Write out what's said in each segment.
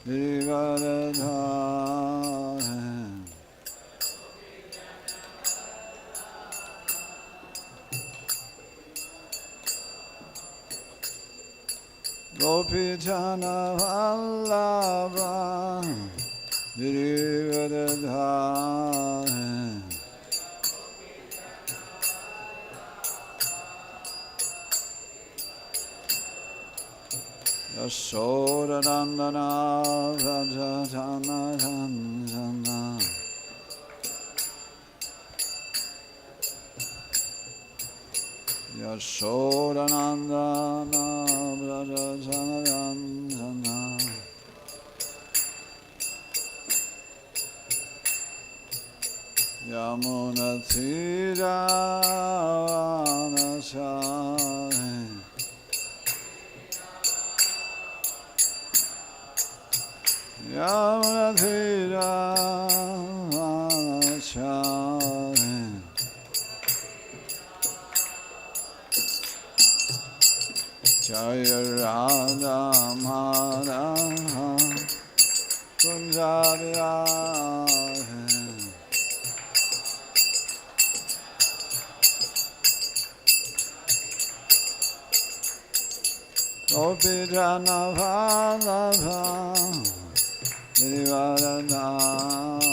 Giridharadhara. Gopijana Vallabha Giridharadhara. Yashodanandana Vrajajana Janjana. Yashodanandana Vrajajana Janjana. Yamunatira Vanachari. Yamunatira Vanachari. Jaya Radha Madhava Kunjabihari. Gopijana Vallabha Giridharadhara.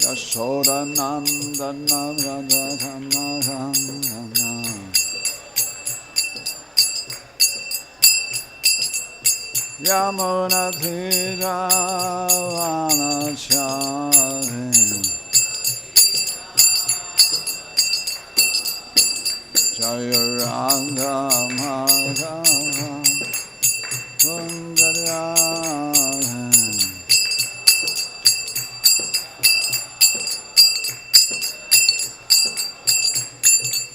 Yashodanandana Vrajajana Janjana. Yamunatira Vanachari. Jaya Radha Madhava Kunjabihari.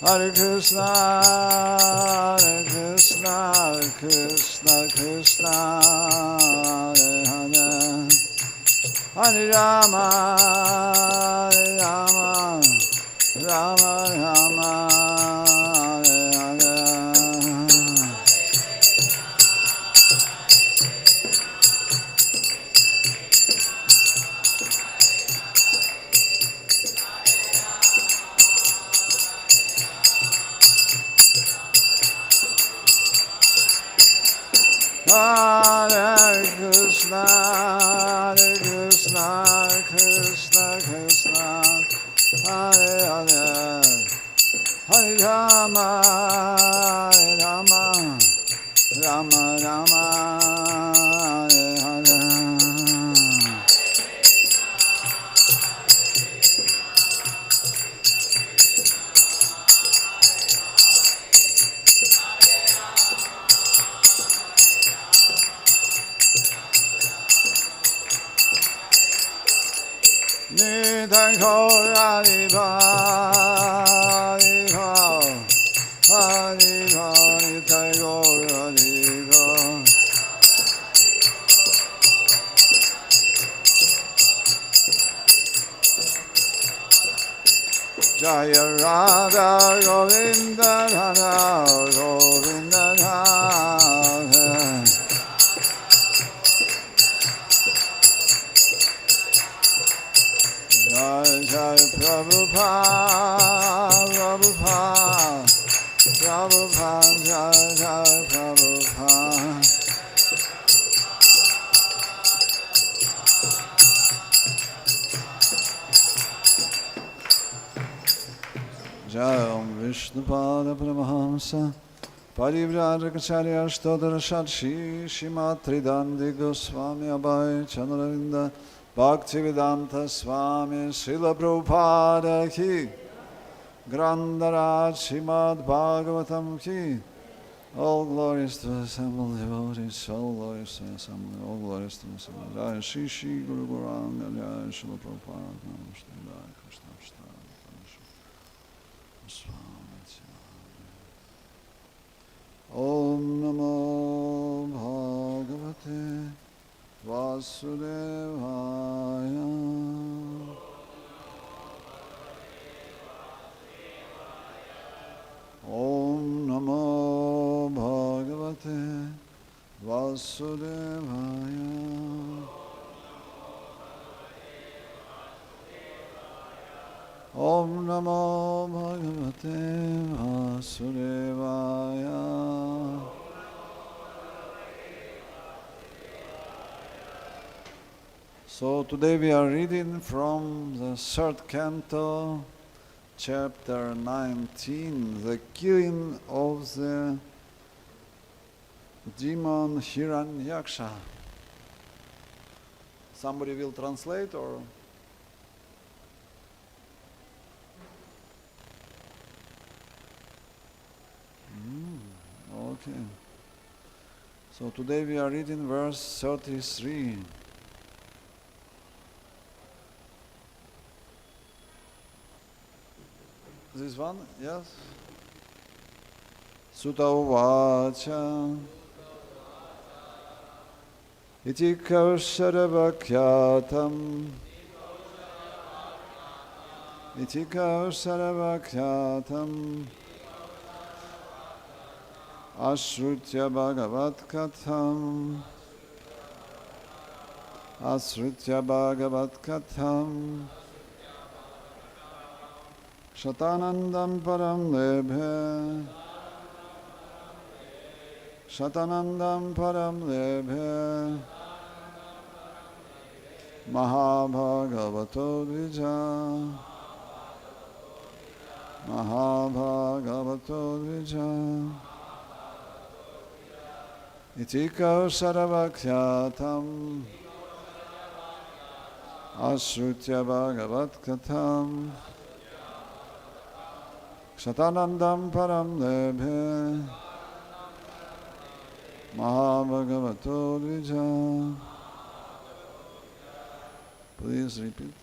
Hare Krishna, Hare Krishna, Krishna Krishna, Hare Hare. Hare Rama, Hare Rama, Rama Rama, Hare Hare. Hare Krishna, Hare Krishna, Krishna Krishna, Hare Hare. Hare Rama, Hare Rama, Rama Rama, Hare Hare. Nitai Gaurariva, Hariva, Hariva, Nitai Gaurariva. Jaya Radha Govinda Radha Govinda Radha. Jai Jai Prabhupada, Prabhupada, Prabhupada, Jai Jai Prabhupada. Jai Om Vishnupada Paramahamsa Parivrajacharya Ashtadhara Shadshi Shimatri Dandi Goswami Abhay Chandravinda Bhaktivedanta Swami Srila Prabhupada Ki Grandaraj Srimad Bhagavatam Ki. All glories to the assembled devotees, all glories to the assembly, all glories to the assembly. Jai Shri Shri Guru Gauranga, Jai Srila Prabhupada, Namaste, Jai Krishna Krishna, Om Namo Bhagavate Vasudevaya. Om Namo Bhagavate Vasudevaya. Om Namo Bhagavate Vasudevaya. So today we are reading from the third canto, chapter 19, the killing of the demon Hiranyaksha. Somebody will translate or? Okay. So today we are reading verse 33. This one? Yes? Sutta Uvacha Iti Kausharavakyatam Iti Kausharavakyatam Ashrutya Bhagavat Katham Ashrutya Bhagavat Katham Shatanandam Param Lebhe Shatanandam Param Lebhe Mahabhagavato Dvija Mahabhagavato Dvija Iti Kausharavakyatam Ashrutya Bhagavat Katham Shatanandam Param Lebhe Mahabhagavato Dvija. Please repeat.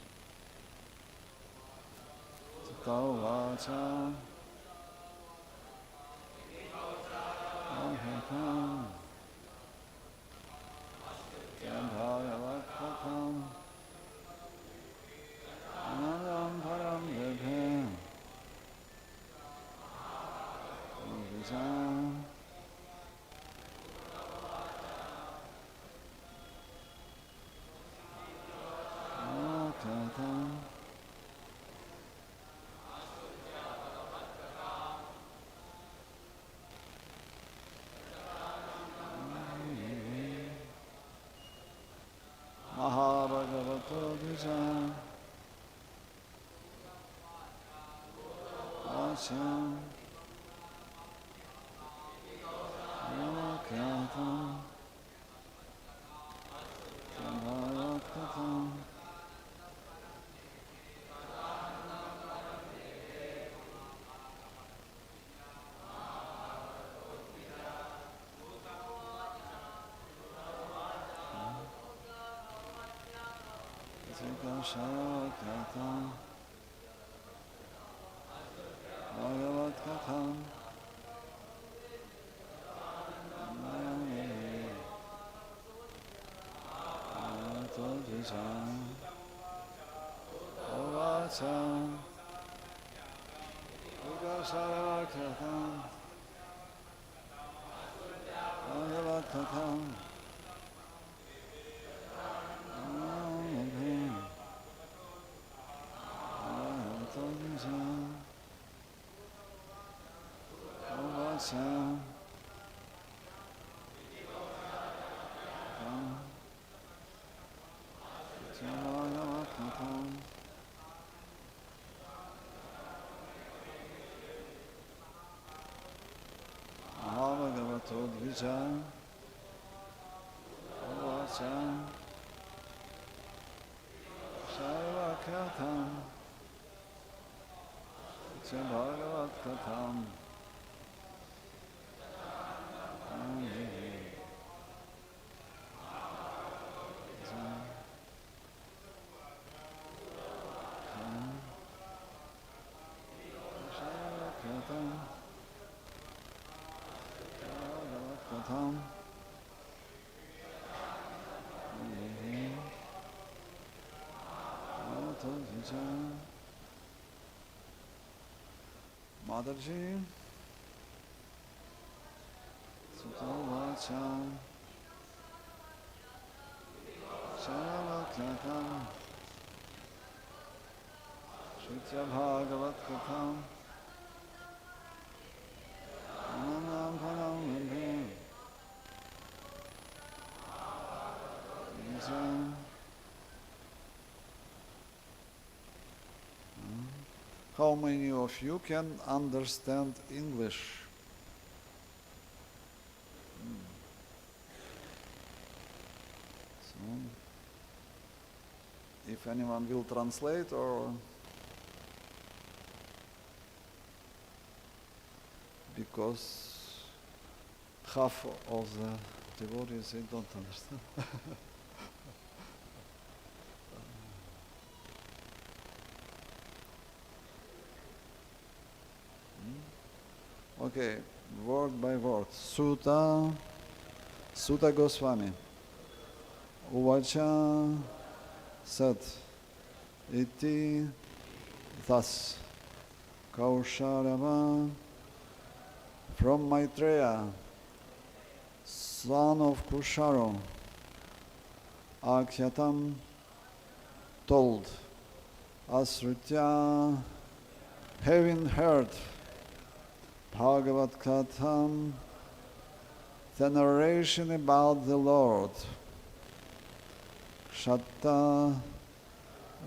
Sutta Uvacha Ahakam Bhagavat Katham Anandam Param Lebhe Dvija. Mahabhagavato Dvija Acham Nakatam Sambhagavatam Shakatam Bhagavat Katham Dvija Uvacha Shakatam Bhagavat Katham Mahabhagavato Dvija Uvacha Sarvakatham Bhagavat Katham Mataji, Sutavacha Sharavaklatam Shritya Bhagavat Katham Anam Param Vibhim How many of you can understand English? So, if anyone will translate, or because half of the devotees they don't understand. Okay, word by word. Sutta Goswami. Uvacha said, iti thus, Kausharava from Maitreya, son of Kusharo, Akhyatam told, Asritya, having heard Bhagavad Katham, the narration about the Lord, Shatta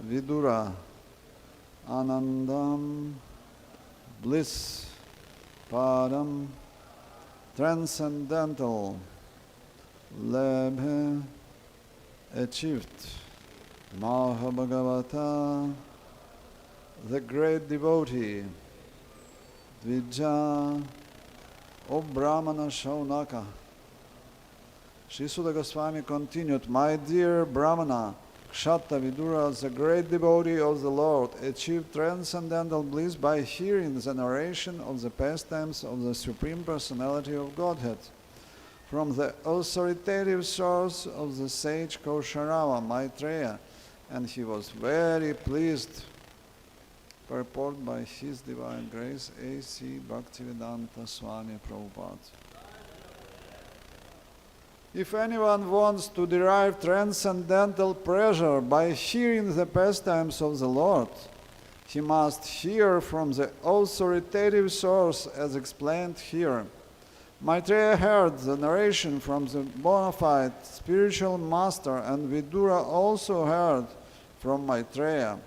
Vidura, Anandam, bliss, Param, transcendental, Lebhe, achieved, Mahabhagavata, the great devotee, Dvija, O Brahmana Shaunaka. Sri Sutta Goswami continued, my dear Brahmana, Kshatta Vidura, the great devotee of the Lord, achieved transcendental bliss by hearing the narration of the pastimes of the Supreme Personality of Godhead from the authoritative source of the sage Kausharava, Maitreya, and he was very pleased. Purport by His Divine Grace, A.C. Bhaktivedanta Swami Prabhupada. If anyone wants to derive transcendental pleasure by hearing the pastimes of the Lord, he must hear from the authoritative source as explained here. Maitreya heard the narration from the bona fide spiritual master, and Vidura also heard from Maitreya.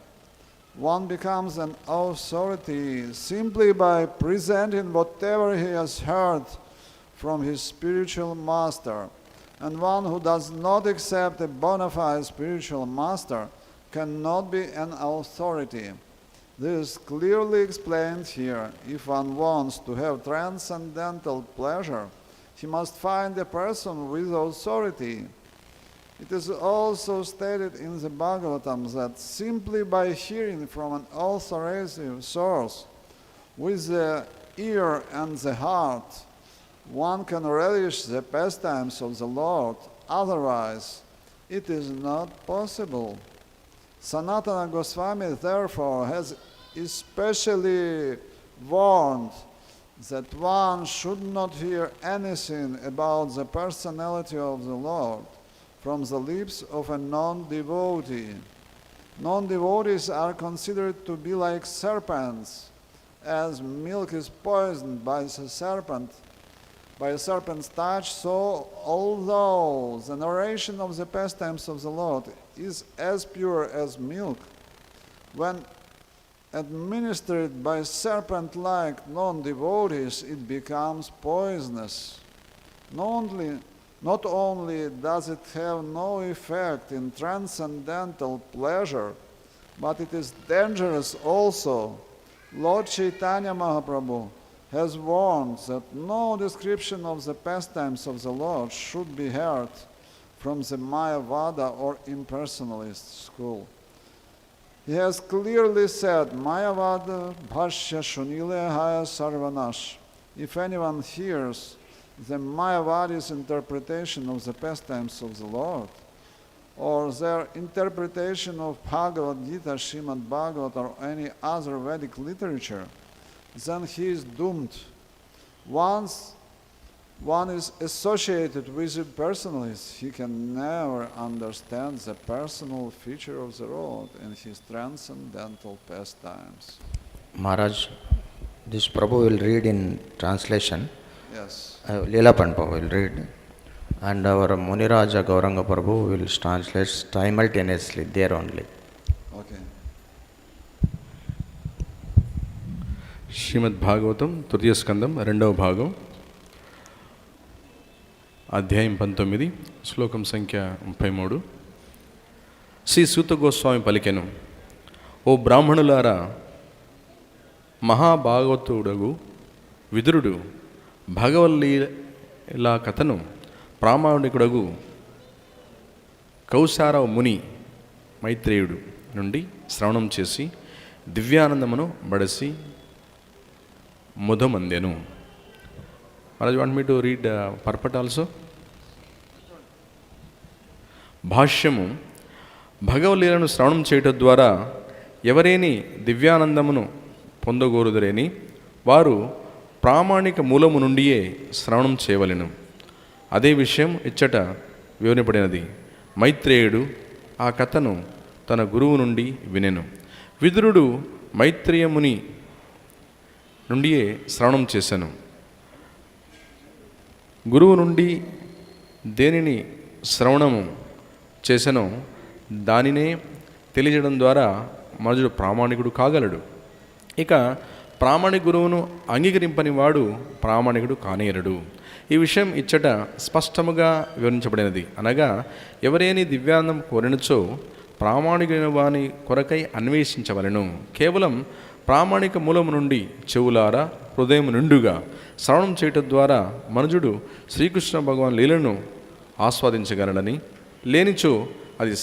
One becomes an authority simply by presenting whatever he has heard from his spiritual master. And one who does not accept a bona fide spiritual master cannot be an authority. This is clearly explained here. If one wants to have transcendental pleasure, he must find a person with authority. It is also stated in the Bhagavatam that simply by hearing from an authoritative source with the ear and the heart, one can relish the pastimes of the Lord. Otherwise, it is not possible. Sanatana Goswami, therefore, has especially warned that one should not hear anything about the personality of the Lord from the lips of a non-devotee. Non-devotees are considered to be like serpents. As milk is poisoned by a serpent's touch, so although the narration of the pastimes of the Lord is as pure as milk, when administered by serpent-like non-devotees, it becomes poisonous. Not only does it have no effect in transcendental pleasure, but it is dangerous also. Lord Chaitanya Mahaprabhu has warned that no description of the pastimes of the Lord should be heard from the Mayavada or impersonalist school. He has clearly said, Mayavada bhashya shunile haya sarvanash. If anyone hears the Mayavadi's interpretation of the pastimes of the Lord, or their interpretation of Bhagavad Gita, Srimad Bhagavat, or any other Vedic literature, then he is doomed. Once one is associated with it personally, he can never understand the personal feature of the Lord in his transcendental pastimes. Maharaj, this Prabhu will read in translation. Yes. Leela Panpa will read, and our Muniraja Gauranga Prabhu will translate simultaneously there only. Okay. శ్రీమద్ భాగవతం తృతీయ స్కందం 2వ భాగం అధ్యాయం 19 శ్లోకం సంఖ్య 33. శ్రీ సూత గోస్వామి పలికెను, ఓ బ్రాహ్మణులారా, మహాభాగవతుడగు విదురుడు భగవల్లీలా కథను ప్రామాణికుడగు కౌశారవ ముని మైత్రేయుడు నుండి శ్రవణం చేసి దివ్యానందమును బడసి ముదమందెను. Maharaj, want me to read purport also? భాష్యము, భగవలీలను శ్రవణం చేయటం ద్వారా ఎవరేని దివ్యానందమును పొందగోరుదరేని వారు ప్రామాణిక మూలము నుండియే శ్రవణం చేయవలెను. అదే విషయం ఇచ్చట వివరింపడినది. మైత్రేయుడు ఆ కథను తన గురువు నుండి వినెను. విదురుడు మైత్రేయముని నుండియే శ్రవణం చేశాను. గురువు నుండి దేనిని శ్రవణము చేసనో దానినే తెలియజేయడం ద్వారా మనుషుడు ప్రామాణికుడు కాగలడు. ఇక ప్రామాణిక గురువును అంగీకరింపని వాడు ప్రామాణికుడు కానేరడు. ఈ విషయం ఇచ్చట స్పష్టముగా వివరించబడినది. అనగా ఎవరేని దివ్యానందం కోరినచో ప్రామాణికుని వాని కొరకై అన్వేషించవలెను. కేవలం ప్రామాణిక మూలము నుండి చెవులారా హృదయం నిండుగా శ్రవణం చేయటం ద్వారా మనుజుడు శ్రీకృష్ణ భగవాన్ లీలను ఆస్వాదించగలడని, లేనిచో అది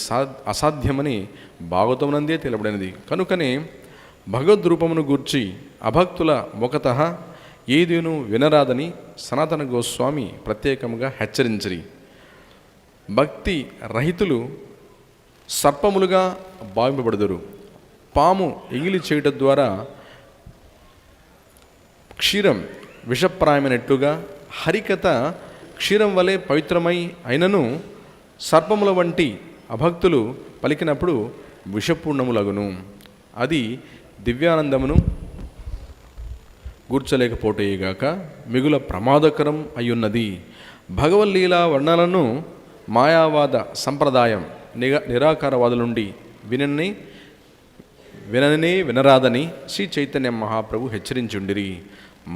అసాధ్యమని భాగవతమునందే తెలబడినది. కనుకనే భగవద్రూపమును గూర్చి అభక్తుల ముఖతః ఏదేను వినరాదని సనాతన గోస్వామి ప్రత్యేకముగా హెచ్చరించిరి. భక్తి రహితులు సర్పములుగా భావింపబడుదురు. పాము ఎంగిలి చేయటం ద్వారా క్షీరం విషప్రాయమైనట్టుగా హరికథ క్షీరం వలె పవిత్రమై అయినను సర్పముల వంటి అభక్తులు పలికినప్పుడు విషపూర్ణములగును. అది దివ్యానందమును గూర్చలేకపోటేగాక మిగుల ప్రమాదకరం అయ్యున్నది. భగవల్లీలా వర్ణనలను మాయావాద సంప్రదాయం నిరాకారవాదుల నుండి వినరాదని శ్రీ చైతన్య మహాప్రభు హెచ్చరించుండిరి.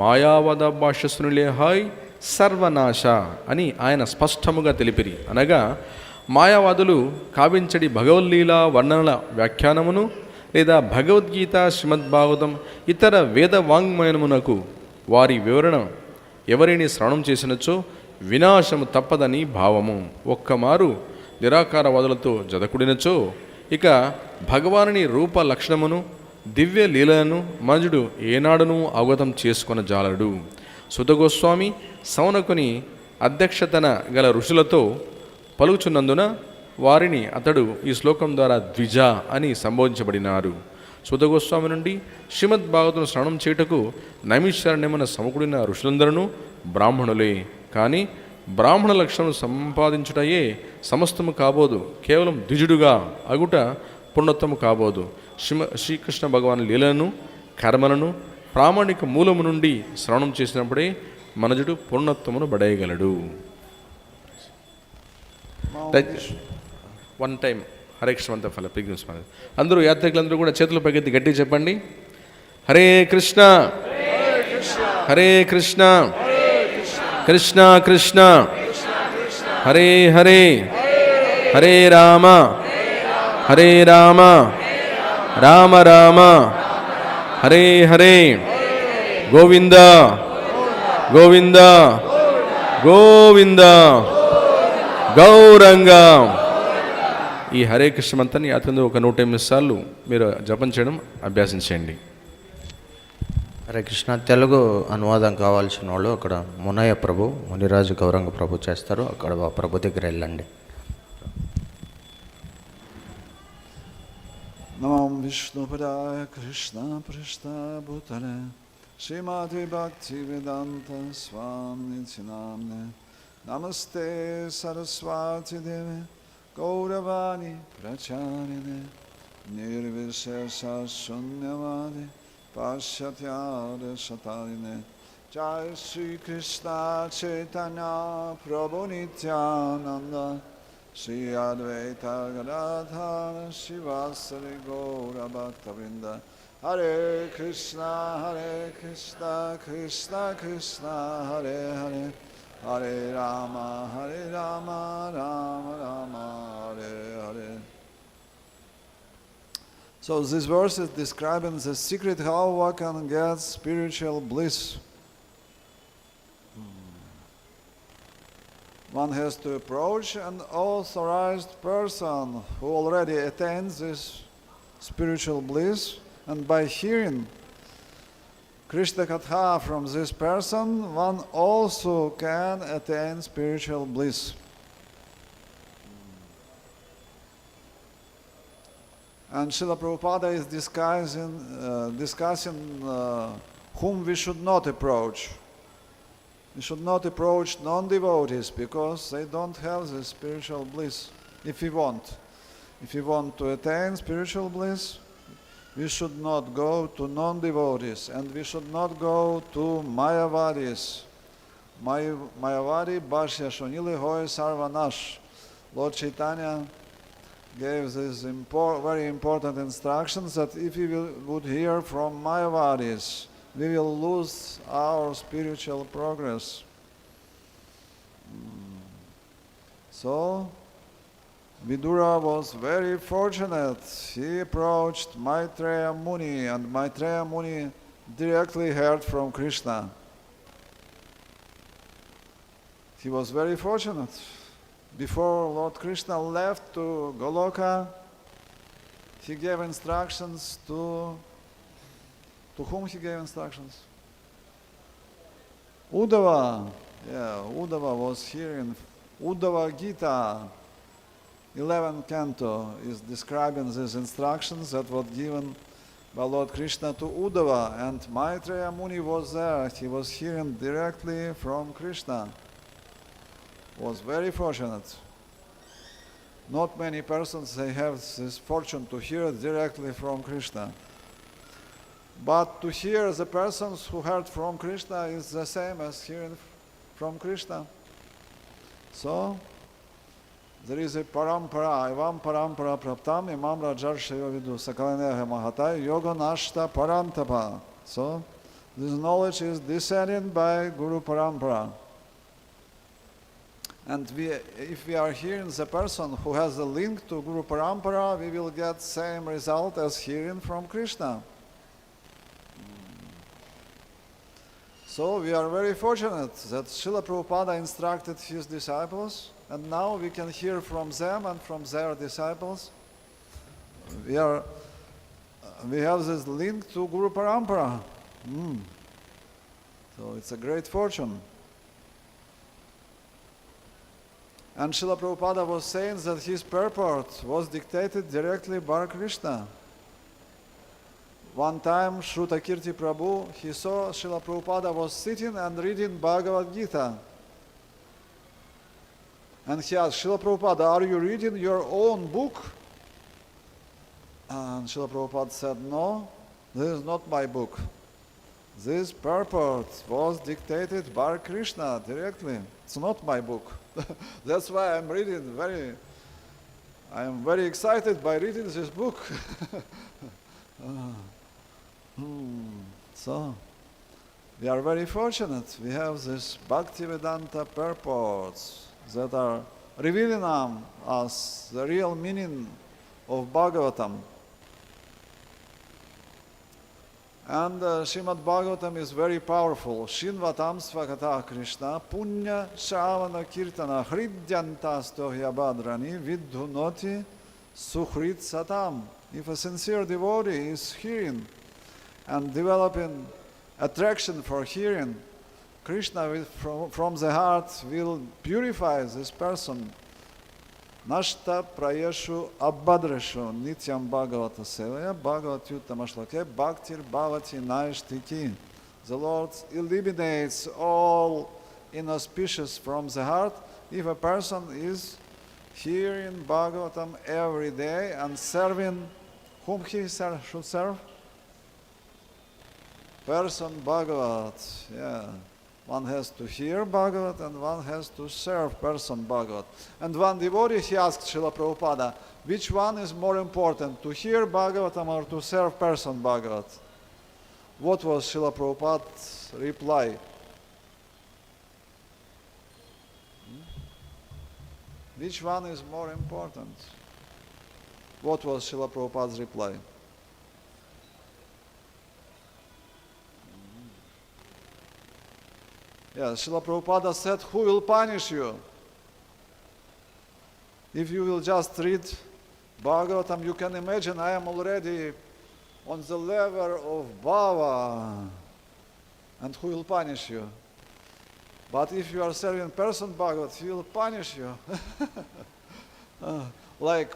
మాయావాద భాష్యసునులే హాయ్ సర్వనాశ అని ఆయన స్పష్టముగా తెలిపిరి. అనగా మాయావాదులు కావించడి భగవల్లీలా వర్ణనల వ్యాఖ్యానమును లేదా భగవద్గీత, శ్రీమద్భాగవతం, ఇతర వేద వాంగ్మయమునకు వారి వివరణ ఎవరిని శ్రవణం చేసినచో వినాశము తప్పదని భావము. ఒక్కమారు నిరాకారవాదులతో జతకుడినచో ఇక భగవానుని రూప లక్షణమును దివ్య లీలను మనుజుడు ఏనాడును అవగతం చేసుకొన జాలడు. సుతగోస్వామి సౌనకుని అధ్యక్షతన గల ఋషులతో పలుకుచున్నందున వారిని అతడు ఈ శ్లోకం ద్వారా ద్విజ అని సంబోధించబడినారు. సుతగోస్వామి నుండి శ్రీమద్భాగవతం శ్రవణం చేయుటకు నైమిషారణ్యమున సమకూడిన ఋషులందరూ బ్రాహ్మణులే. కానీ బ్రాహ్మణ లక్షణం సంపాదించుటయే సమస్తము కాబోదు. కేవలం ద్విజుడుగా అగుట పుణ్యత్వము కాబోదు. శ్రీకృష్ణ భగవాన్ లీలను కర్మలను ప్రామాణిక మూలము నుండి శ్రవణం చేసినప్పుడే మనుజుడు పూర్ణత్వమును బడేయగలడు. వన్ టైం హరే కృష్ణ మంత్ర ఫల పిగ్నిస్. అందరూ యాత్రికులందరూ కూడా చేతులు పైకెత్తి గట్టి చెప్పండి, హరే కృష్ణ హరే కృష్ణ కృష్ణ కృష్ణ హరే హరే హరే రామ హరే రామ రామ రామ హరే హరే గోవింద గోవింద గోవింద గౌరంగ. ఈ హరే కృష్ణ మంత్రాన్ని అతను ఒక 108 సార్లు మీరు జపం చేయడం అభ్యాసించండి. హరే కృష్ణ. తెలుగు అనువాదం కావాల్సిన వాళ్ళు అక్కడ మునయ్య ప్రభు, మునిరాజు గౌరంగ ప్రభు చేస్తారు. అక్కడ ప్రభు దగ్గర వెళ్ళండి. నమో విష్ణుపదాయ Krishna పృష్ఠ భూతలే Srimati Bhaktivedanta Swami Namne Namaste Saraswati Deve Gauravani Pracharine Nirvishesha Shunyavadi Pashatyada Shatarine Jai Shri Krishna Chaitanya Prabhu Nityananda Shri Advaita Gadadhara Shivasari Gaura Bhaktavrinda Hare Krishna, Krishna Krishna, Hare Hare, Hare Rama, Rama Rama, Hare Hare. So this verse is describing the secret how one can get spiritual bliss. One has to approach an authorized person who already attains this spiritual bliss. And by hearing Krishna Katha from this person, one also can attain spiritual bliss. And Srila Prabhupada is discussing whom we should not approach. We should not approach non-devotees because they don't have this spiritual bliss. If we want to attain spiritual bliss, we should not go to non-devotees, and we should not go to Mayavadis. Mayavadi Bhashya Shunili Hoy Sarvanash. Lord Chaitanya gave these very important instructions that if we would hear from Mayavadis, we will lose our spiritual progress. So, Vidura was very fortunate. He approached Maitreya Muni, and Maitreya Muni directly heard from Krishna. He was very fortunate. Before Lord Krishna left to Goloka, he gave instructions to whom he gave instructions? Uddhava. Yeah, Uddhava was here in Uddhava Gita. 11th canto is describing these instructions that were given by Lord Krishna to Uddhava, and Maitreya Muni was there. He was hearing directly from Krishna. Was very fortunate. Not many persons they have this fortune to hear directly from Krishna. But to hear the persons who heard from Krishna is the same as hearing from Krishna. So there is a parampara, evam parampara praptam imam rajarshaya vidu sakalaneha mahatai yoga nashta parantapa. So this knowledge is descended by Guru Parampara. And if we are hearing the person who has a link to Guru Parampara, we will get same result as hearing from Krishna. So we are very fortunate that Srila Prabhupada instructed his disciples, and now we can hear from them and from their disciples. We have this link to Guru Parampara. So it's a great fortune. And Srila Prabhupada was saying that his purport was dictated directly by Krishna. One time, Shrutakirti Prabhu, he saw Srila Prabhupada was sitting and reading Bhagavad Gita. And he asked, Srila Prabhupada, are you reading your own book? And Srila Prabhupada said, no, this is not my book. This purport was dictated by Krishna directly. It's not my book. That's why I'm reading I am very excited by reading this book. So, we are very fortunate. We have this Bhaktivedanta purports that are revealing us the real meaning of Bhagavatam. And Srimad Bhagavatam is very powerful. Shinvatam svakata Krishna punya shavana kirtana hridyantasto hyabadrani vidhunoti suhrit satam. If a sincere devotee is hearing and developing attraction for hearing, Krishna from the heart will purify this person. Nashta prayeshu abhadreshu nityam bhagavata sevaya bhagavat yuttama shlake bhaktir bhavati naishtiki. The Lord eliminates all inauspicious from the heart if a person is hearing Bhagavatam every day and serving whom he should serve? Person Bhagavat, yeah. One has to hear Bhagavat and one has to serve person Bhagavat. And one devotee, he asked Srila Prabhupada, which one is more important, to hear Bhagavatam or to serve person Bhagavat? What was Srila Prabhupada's reply? Which one is more important? What was Srila Prabhupada's reply? Yeah, Srila Prabhupada said, who will punish you? If you will just read Bhagavatam, you can imagine I am already on the level of Bhava, and who will punish you? But if you are serving person Bhagavat, he will punish you. Like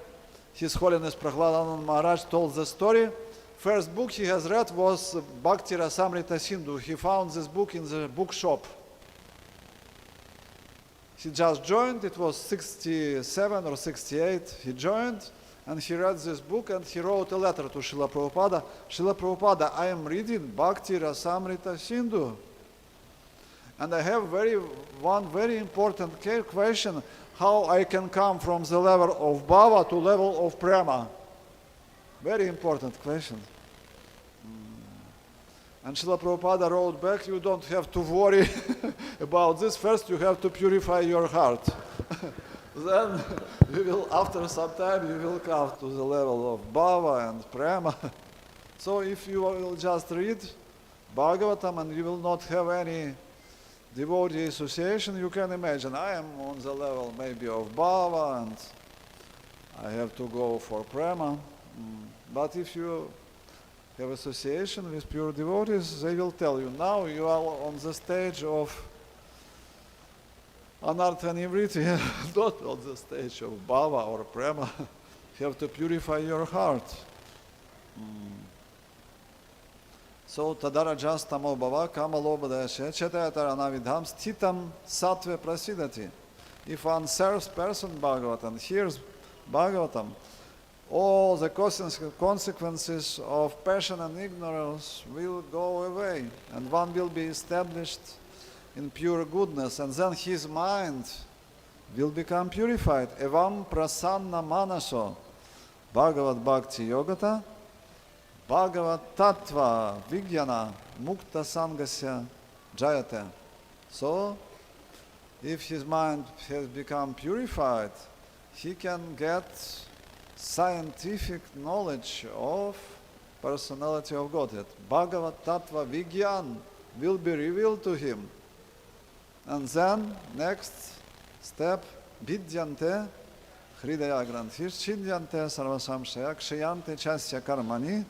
His Holiness Prahladana Maharaj told the story. First book he has read was Bhakti Rasamrita Sindhu. He found this book in the bookshop. He just joined, it was 67 or 68, he joined, and he read this book and he wrote a letter to Srila Prabhupada. Srila Prabhupada, I am reading Bhakti Rasamrita Sindhu. And I have one very important question, how I can come from the level of Bhava to level of Prema. Very important question. And Srila Prabhupada wrote back, you don't have to worry about this. First you have to purify your heart. Then you will, after some time, you will come to the level of Bhava and Prema. So if you will just read Bhagavatam and you will not have any devotee association, you can imagine, I am on the level maybe of Bhava and I have to go for Prema. But if you have association with pure devotees, they will tell you, now you are on the stage of Anartha Nivriti, not on the stage of Bhava or Prema. You have to purify your heart. So, tadarajastamo bhava kamalobadasya chetayataravidham sthitam sattve prasidati. If one serves person Bhagavatam and hears Bhagavatam, all the consequences of passion and ignorance will go away, and one will be established in pure goodness, and then his mind will become purified. Evam prasanna manaso Bhagavad Bhakti Yogata Bhagavad Tattva Vijnana Mukta Sangasya Jayate. So, if his mind has become purified, he can get scientific knowledge of personality of Godhead. Bhagavad Tattva Vigyan will be revealed to him. And then, next step, Vidyante Hridaya Granthir Chidyante Sarvasamshaya Kshayante Chasya Karmani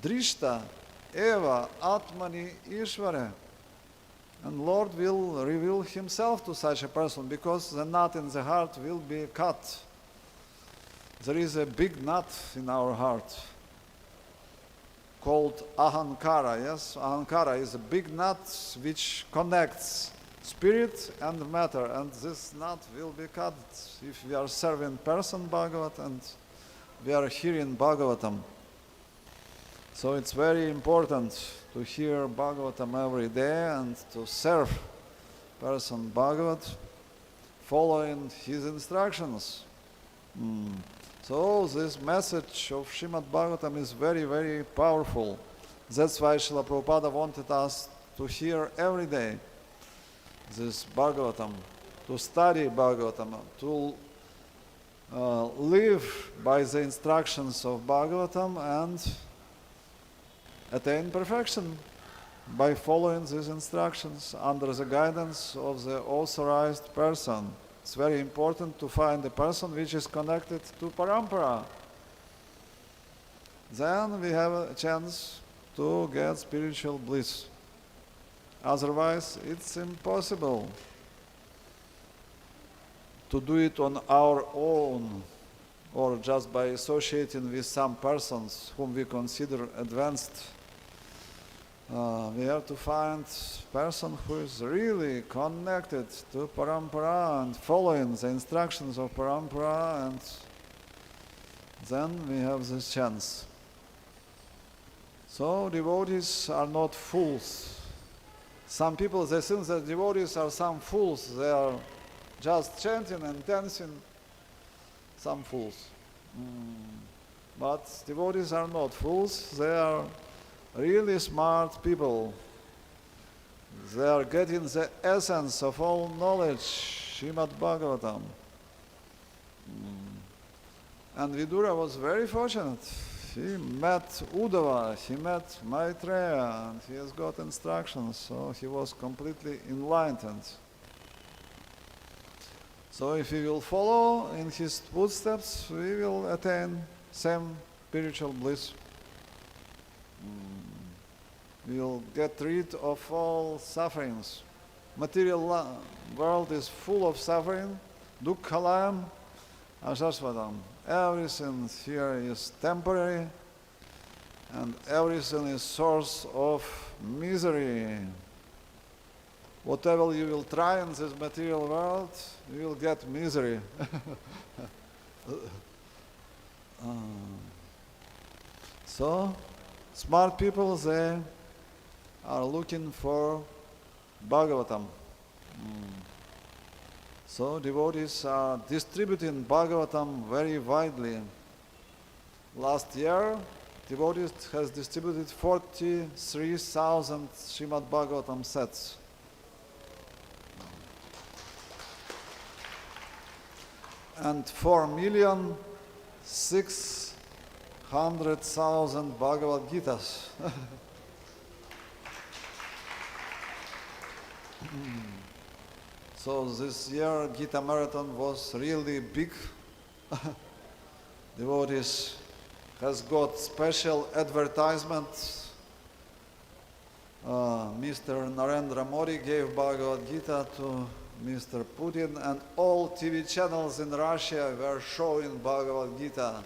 Drishta Eva Atmani Ishvare. And Lord will reveal himself to such a person, because the knot in the heart will be cut. There is a big knot in our heart called Ahankara, yes? Ahankara is a big knot which connects spirit and matter, and this knot will be cut if we are serving person Bhagavat and we are hearing Bhagavatam. So it's very important to hear Bhagavatam every day and to serve person Bhagavat following his instructions. So this message of Srimad Bhagavatam is very, very powerful. That's why Srila Prabhupada wanted us to hear every day this Bhagavatam, to study Bhagavatam, to live by the instructions of Bhagavatam and attain perfection by following these instructions under the guidance of the authorized person. It's very important to find a person which is connected to Parampara. Then we have a chance to get spiritual bliss. Otherwise, it's impossible to do it on our own or just by associating with some persons whom we consider advanced We have to find person who is really connected to Parampara and following the instructions of Parampara, and then we have this chance. So devotees are not fools. Some people, they think that devotees are some fools. They are just chanting and dancing, some fools. But devotees are not fools. They are really smart people. They are getting the essence of all knowledge, Srimad Bhagavatam. And Vidura was very fortunate. He met Uddhava, he met Maitreya, and he has got instructions, so he was completely enlightened. So if we will follow in his footsteps, we will attain same spiritual bliss. We will get rid of all sufferings. Material world is full of suffering, dukkhalayam, ashashvatam. Everything here is temporary, and everything is source of misery. Whatever you will try in this material world, you will get misery. So, smart people, they are looking for Bhagavatam. So devotees are distributing Bhagavatam very widely. Last year, devotees has distributed 43,000 Srimad Bhagavatam sets. And 4,600,000 Bhagavad Gitas. So this year Gita Marathon was really big. Devotees has got special advertisements. Mr. Narendra Modi gave Bhagavad Gita to Mr. Putin, and all TV channels in Russia were showing Bhagavad Gita.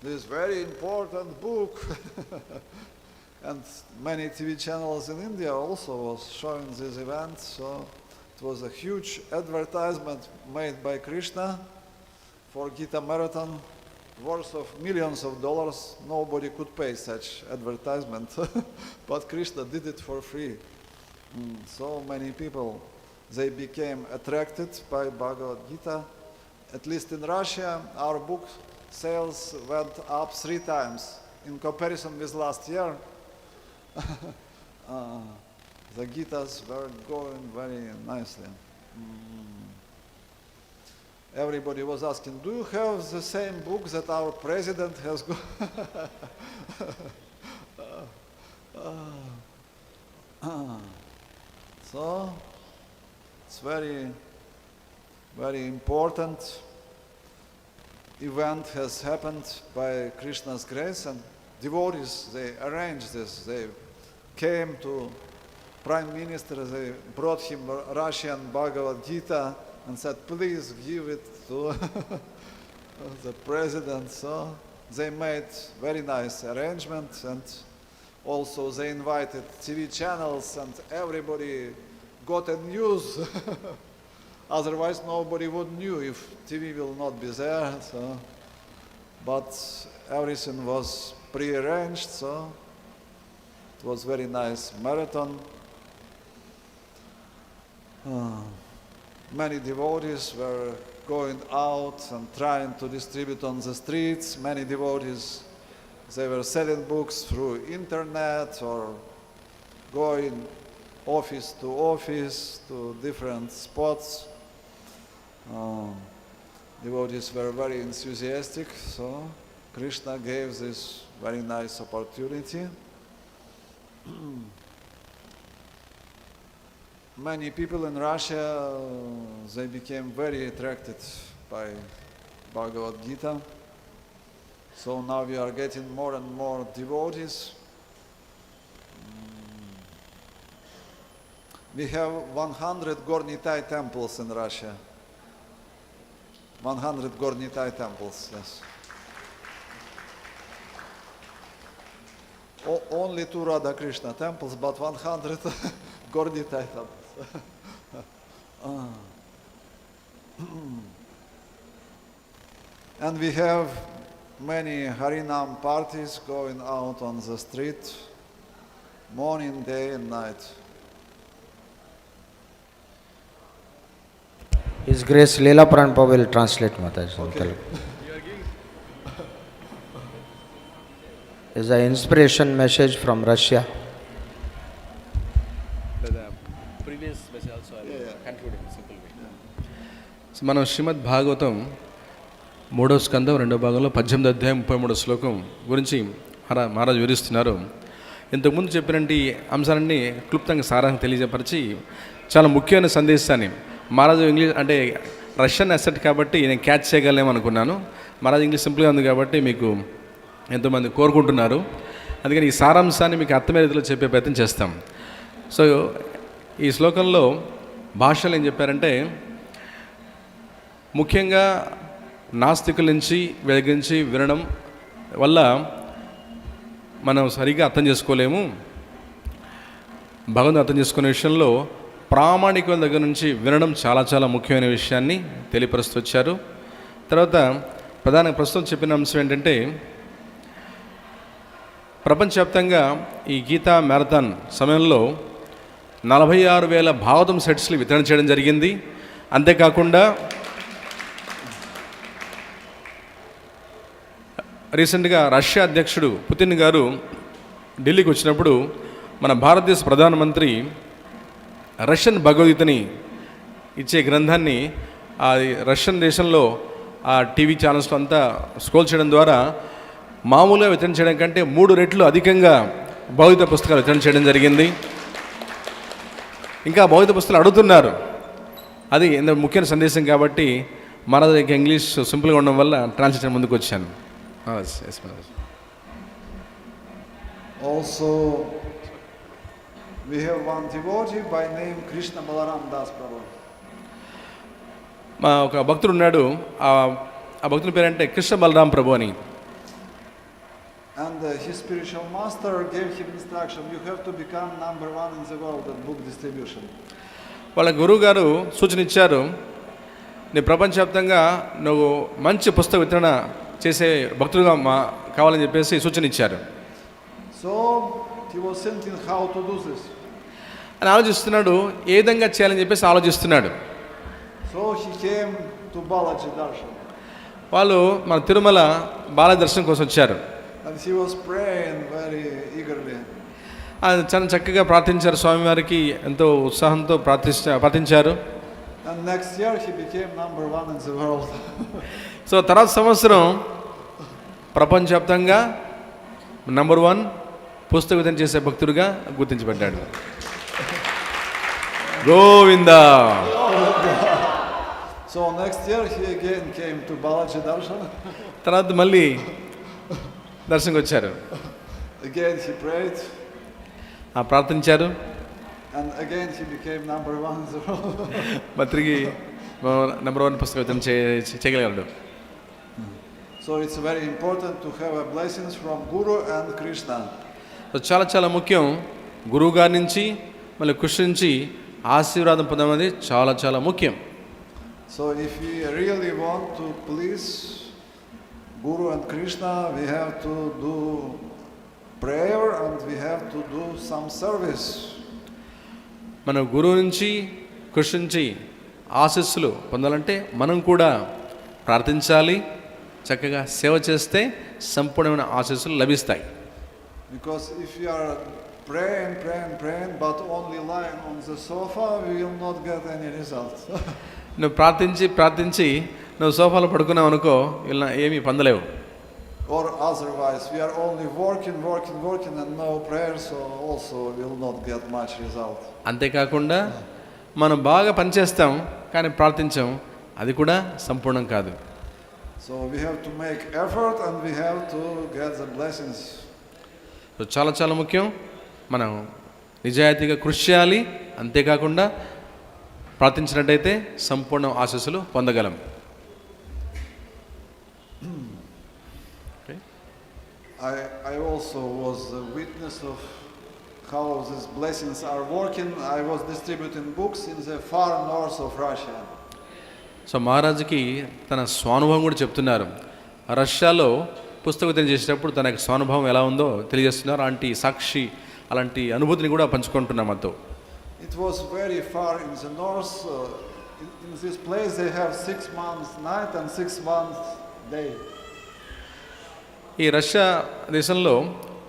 This very important book. And many TV channels in India also was showing this event, so it was a huge advertisement made by Krishna for Gita Marathon, worth of millions of dollars. Nobody could pay such advertisement, but Krishna did it for free. So many people, they became attracted by Bhagavad Gita. At least in Russia, our book sales went up 3 times in comparison with last year. The Gitas were going very nicely. Everybody was asking, do you have the same book that our president has got? So, it's very, very important event has happened by Krishna's grace, and devotees, they arranged this. They came to Prime Minister, they brought him Russian Bhagavad Gita and said, please give it to the president. So they made very nice arrangements, and also they invited TV channels, and everybody got a news. Otherwise nobody would knew if TV will not be there. So, but everything was pre-arranged, so it was very nice marathon. Many devotees were going out and trying to distribute on the streets. Many devotees, they were selling books through internet or going office to different spots. Devotees were very enthusiastic, so Krishna gave this very nice opportunity. Many people in Russia, they became very attracted by Bhagavad Gita. So now we are getting more and more devotees. We have 100 Gornitai temples in Russia. 100 Gornitai temples, yes. Only 2 Radha Krishna temples, but 100 Gaudita temples. And we have many Harinam parties going out on the street, morning, day and night. His Grace Leela Pranpa will translate Mataji. Okay. Is an inspiration message from Russia. మనం శ్రీమద్ భాగవతం 3వ స్కందం 2వ భాగంలో 18వ అధ్యాయం 33వ శ్లోకం గురించి మహారాజు వివరిస్తున్నారు. ఇంతకుముందు చెప్పినటువంటి అంశాలన్నీ క్లుప్తంగా సారాంశం తెలియజేపరిచి చాలా ముఖ్యమైన సందేశాన్ని మహారాజు ఇంగ్లీష్ అంటే రష్యన్ అసెట్ కాబట్టి నేను క్యాచ్ చేయగలేము అనుకున్నాను. మహారాజు ఇంగ్లీష్ సింపుల్గా ఉంది కాబట్టి మీకు ఎంతోమంది కోరుకుంటున్నారు. అందుకని ఈ సారాంశాన్ని మీకు అర్థమయ్యే రీతిలో చెప్పే ప్రయత్నం చేస్తాం. సో ఈ శ్లోకంలో భాషలు ఏం చెప్పారంటే, ముఖ్యంగా నాస్తికుల నుంచి వెలిగించి వినడం వల్ల మనం సరిగ్గా అర్థం చేసుకోలేము. భగవంతుని అర్థం చేసుకునే విషయంలో ప్రామాణికుల దగ్గర నుంచి వినడం చాలా చాలా ముఖ్యమైన విషయాన్ని తెలియపరుస్తూ వచ్చారు. తర్వాత ప్రస్తుతం చెప్పిన అంశం ఏంటంటే, ప్రపంచవ్యాప్తంగా ఈ గీతా మ్యారథాన్ సమయంలో 46,000 భాగవతం సెట్స్ని వితరణ చేయడం జరిగింది. అంతేకాకుండా రీసెంట్గా రష్యా అధ్యక్షుడు పుతిన్ గారు ఢిల్లీకి వచ్చినప్పుడు మన భారతదేశ ప్రధానమంత్రి రష్యన్ భగవద్గీతని ఇచ్చే గ్రంథాన్ని రష్యన్ దేశంలో ఆ టీవీ ఛానల్స్లో అంతా స్క్రోల్ చేయడం ద్వారా మామూలుగా వితరణ చేయడం కంటే 3 రెట్లు అధికంగా భగవద్గీత పుస్తకాలు వితరణ చేయడం జరిగింది. ఇంకా భగవద్గీత పుస్తకాలు అడుగుతున్నారు. అది ముఖ్యమైన సందేశం కాబట్టి మన దగ్గర ఇంగ్లీష్ సింపుల్గా ఉండడం వల్ల ట్రాన్స్లేషన్ ముందుకు వచ్చాను. Also, we have one devotee by name Krishna Balaram Das Prabhu. మా ఒక భక్తుడు ఉన్నాడు. ఆ భక్తుని పేరంటే కృష్ణ బలరాం ప్రభు అని. And his spiritual master gave him instruction, you have to become number 1 in the world at book distribution. వాళ్ళ గురువు గారు సూచన ఇచ్చారు, నీ ప్రపంచవ్యాప్తంగా నువ్వు మంచి పుస్తక వితరణ చేసే భక్తుడుగా కావాలని చెప్పేసి సూచన ఇచ్చారు. So he was thinking how to do this. అని ఆలోచిస్తున్నాడు, ఏ విధంగా చేయాలని చెప్పేసి ఆలోచిస్తున్నాడు. So he came to Balaji Darshan. వాళ్ళు మన తిరుమల బాలాజీ దర్శనం కోసం వచ్చారు. And he was praying very eagerly. చాలా చక్కగా ప్రార్థించారు, స్వామివారికి ఎంతో ఉత్సాహంతో ప్రార్థించారు. And next year he became number 1 in the world. So తర్వాత సంవత్సరం ప్రపంచవ్యాప్తంగా నంబర్ 1 పుస్తక వితరణ చేసే భక్తుడిగా గుర్తించబడ్డాడు. Govinda. So next year he again came to Balaji Darshan. తర్వాత మళ్ళీ దర్శనంకి వచ్చారు. Again he prayed. ప్రార్థించారు. And again he became number 1 in the world. మరి తిరిగి నంబర్ 1 పుస్తక వితరణ చేయగలిగాడు. So it's very important to have a blessings from Guru and Krishna. So చాలా చాలా ముఖ్యం, గురువు గారి నుంచి మళ్ళీ కృష్ణ నుంచి ఆశీర్వాదం పొందడం చాలా చాలా ముఖ్యం. So if we really want to please Guru and Krishna, we have to do prayer and we have to do some service. మన గురువు నుంచి కృష్ణ నుంచి ఆశీస్సులు పొందాలంటే మనం కూడా ప్రార్థించాలి, చక్కగా సేవ చేస్తే సంపూర్ణమైన ఆశీస్సులు లభిస్తాయి. Because if we are praying, but only lying on the sofa, we will not get any results. నువ్వు ప్రార్థించి నువ్వు సోఫాలో పడుకున్నావు అనుకో, ఇలా ఏమీ పొందలేవు. Or otherwise, we are only working and no prayer, so also we will not get much result. అంతేకాకుండా మనం బాగా పనిచేస్తాం కానీ ప్రార్థించాం, అది కూడా సంపూర్ణం కాదు. So we have to make effort and we have to get the blessings. చాలా చాలా ముఖ్యం, మనం నిజాయితీగా కృషి చేయాలి. అంతేకాకుండా ప్రార్థించినట్టయితే సంపూర్ణ ఆశీస్సులు పొందగలం. I also was a witness of how these blessings are working. I was distributing books in the far north of Russia. So మహారాజుకి తన స్వానుభవం కూడా చెప్తున్నారు. రష్యాలో పుస్తక వితరణ చేసేటప్పుడు తన యొక్క స్వానుభవం ఎలా ఉందో తెలియజేస్తున్నారు. అలాంటి సాక్షి అలాంటి అనుభూతిని కూడా పంచుకుంటున్నాం మనతో. It was very far in the north. In this place they have 6 months night and 6 months day. ఈ రష్యా దేశంలో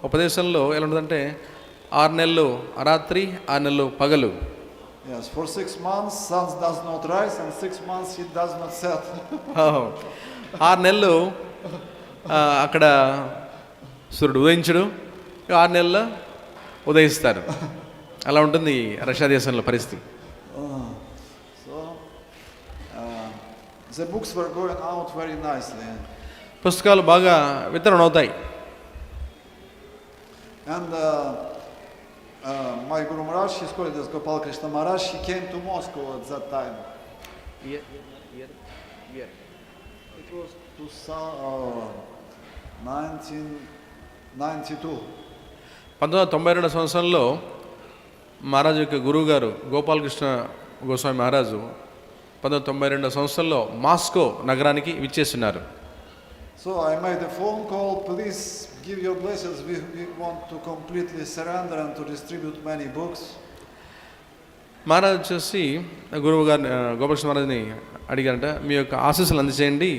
ఉపదేశంలో ఎలా ఉంటుందంటే 6 నెలలు రాత్రి 6 నెలలు పగలు. Yes, for 6 months sun does not rise and 6 months it does not set. 6 నెలలు అక్కడ సూర్యుడు ఉదయించడు, 6 నెలల ఉదయిస్తారు. అలా ఉంటుంది రష్యా దేశంలో పరిస్థితి. So the books were going out very nicely. పుస్తకాలు బాగా వితరణ అవుతాయి. And my Guru Maharaj, his Holiness Gopal Krishna Maharaj, he came to Moscow at that time. It was 1992. 1992 సంవత్సరంలో మహారాజు యొక్క గురువు గారు గోపాలకృష్ణ గోస్వామి మహారాజు 1992 సంవత్సరంలో మాస్కో నగరానికి విచ్చేస్తున్నారు. So I made a phone call, please give your blessings, we want to completely surrender and to distribute many books. మహారాజు వచ్చేసి గురువు గారిని గోపాలకృష్ణ మహారాజుని అడిగారంట, మీ యొక్క ఆశీస్సులు అందజేయండి,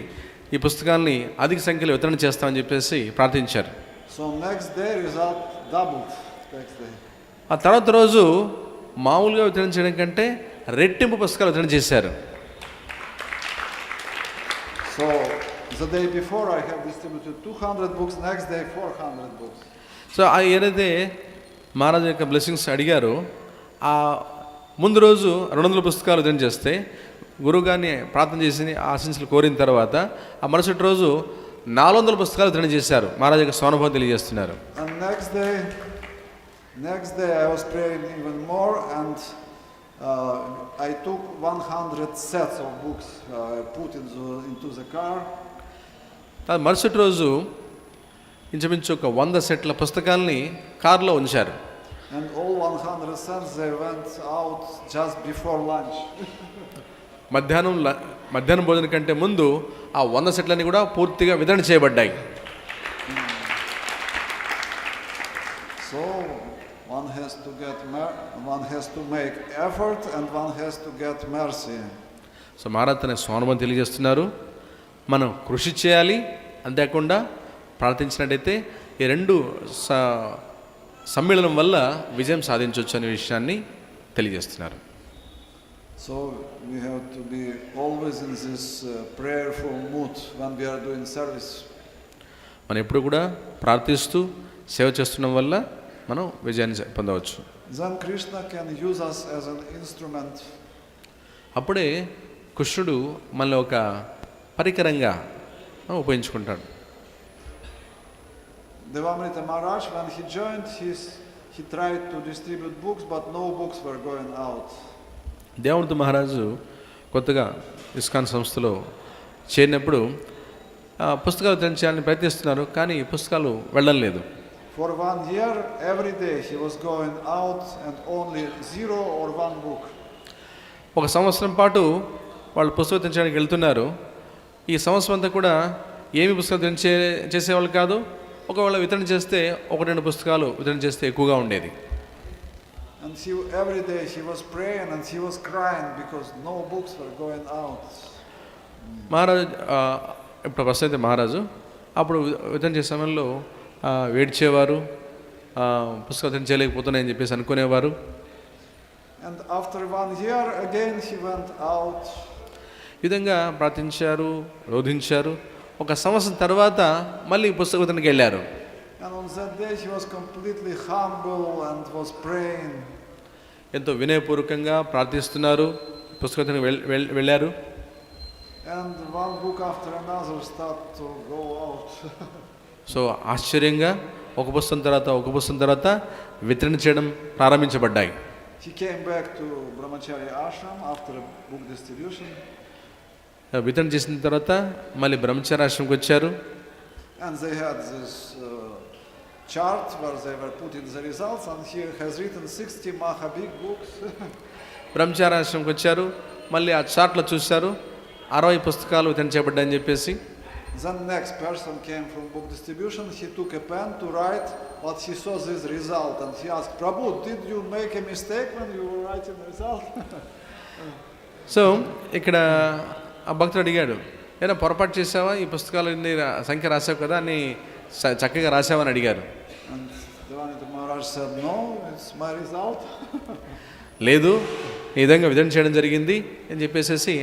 ఈ పుస్తకాల్ని అధిక సంఖ్యలో వితరణ చేస్తామని చెప్పేసి ప్రార్థించారు. So next day result doubled next day. ఆ తర్వాత రోజు మామూలుగా వితరణ చేయడం కంటే రెట్టింపు పుస్తకాలు వితరణ చేశారు. So the day before I have distributed 200 books, next day 400 books. So ఏదైతే మహారాజు యొక్క బ్లెస్సింగ్స్ అడిగారో ఆ ముందు రోజు 200 పుస్తకాలు వితరణ చేస్తే గురువుగారిని ప్రార్థన చేసి ఆశీస్సులు కోరిన తర్వాత ఆ మరుసటి రోజు 400 పుస్తకాలు వితరణ చేశారు. మహారాజు యొక్క స్వానుభవం తెలియజేస్తున్నారు. And next day I was praying even more, and I took 100 sets of books, put into the car. మరుసటి రోజు ఇంచుమించు ఒక 100 సెట్ల పుస్తకాలని కారులో ఉంచారు. And all 100 sets they went out just before lunch. మధ్యాహ్నం భోజనం కంటే ముందు ఆ 100 సెట్లన్నీ కూడా పూర్తిగా వితరణ చేయబడ్డాయి. So one has to make effort and one has to get mercy. So Maharaj తన స్వానుభవం తెలియజేస్తున్నారు. మనం కృషి చేయాలి, అంతేకాకుండా ప్రార్థించినట్టయితే ఈ రెండు సమ్మేళనం వల్ల విజయం సాధించవచ్చు అనే విషయాన్ని తెలియజేస్తున్నారు. So we have to be always in this prayerful mood when we are doing service. మనం ఎప్పుడు కూడా ప్రార్థిస్తూ సేవ చేస్తున్న వల్ల మనం విజయాన్ని పొందవచ్చు. Then Krishna can use us as an instrument. అప్పుడే కృష్ణుడు మనల్ని ఒక పరికరంగా ఉపయోగించుకుంటాడు. Devamrita Maharaj, when he joined, he tried to distribute books, but no books were going out. దేవమృత మహారాజు కొత్తగా ఇస్కాన్ సంస్థలో చేరినప్పుడు పుస్తకాలు వితరణ చేయాలని ప్రయత్నిస్తున్నారు, కానీ పుస్తకాలు వెళ్ళడం లేదు. For 1 year, every day he was going out and only 0 or 1 book. ఒక సంవత్సరం పాటు వాళ్ళు పుస్తకం వితరణ చేయడానికి వెళ్తున్నారు. ఈ సంవత్సరం అంతా కూడా ఏమి పుస్తకాలు వితరణ చేసేవాళ్ళు కాదు. ఒకవేళ వితరణ చేస్తే 1-2 పుస్తకాలు వితరణ చేస్తే ఎక్కువగా ఉండేది. And every day he was praying and he was crying because no books were going out. మహారాజు ఇప్పుడు ప్రస్తుతం అయితే మహారాజు అప్పుడు వితరణ చేసే సమయంలో ఏడ్చేవారు, పుస్తకాలు వితరణ చేయలేకపోతున్నాయని చెప్పేసి అనుకునేవారు. And after 1 year again he went out. ఈ విధంగా ప్రార్థించారు, రోధించారు. ఒక సంవత్సరం తర్వాత మళ్ళీ పుస్తక వితరణకి వెళ్ళారు. And on that day he was completely humble and was praying. ఎంతో వినయపూర్వకంగా ప్రార్థిస్తున్నారు, పుస్తక వితరణకి వెళ్ళారు. And one book after another start to go out. So ఆశ్చర్యంగా ఒక పుస్తకం తర్వాత వితరణ చేయడం ప్రారంభించబడ్డాయి. He came back to Brahmacharya Ashram after a book distribution. వితరణ చేసిన తర్వాత మళ్ళీ బ్రహ్మచారి ఆశ్రమంకి వచ్చారు. And they had this chart where they were putting the results, and here has written 60 Maha big books. బ్రహ్మచారాశ్రమంకి వచ్చారు, మళ్ళీ ఆ చార్ట్లో చూశారు 60 పుస్తకాలు వితరణ చేయబడ్డాయని చెప్పేసి. Then next person came from book distribution. He took a pen to write what he saw this result, and he asked, Prabhu, did you make a mistake when you were writing the result? So ఇక్కడ ఆ భక్తుడు అడిగాడు, ఏదైనా పొరపాటు చేసావా, ఈ పుస్తకాలు సంఖ్య రాసావు కదా అని చక్కగా రాసావని అడిగారు. And Devanita Maharaj said, no, it's my result. లేదు, ఈ విధంగా విధంగా చేయడం జరిగింది అని చెప్పేసి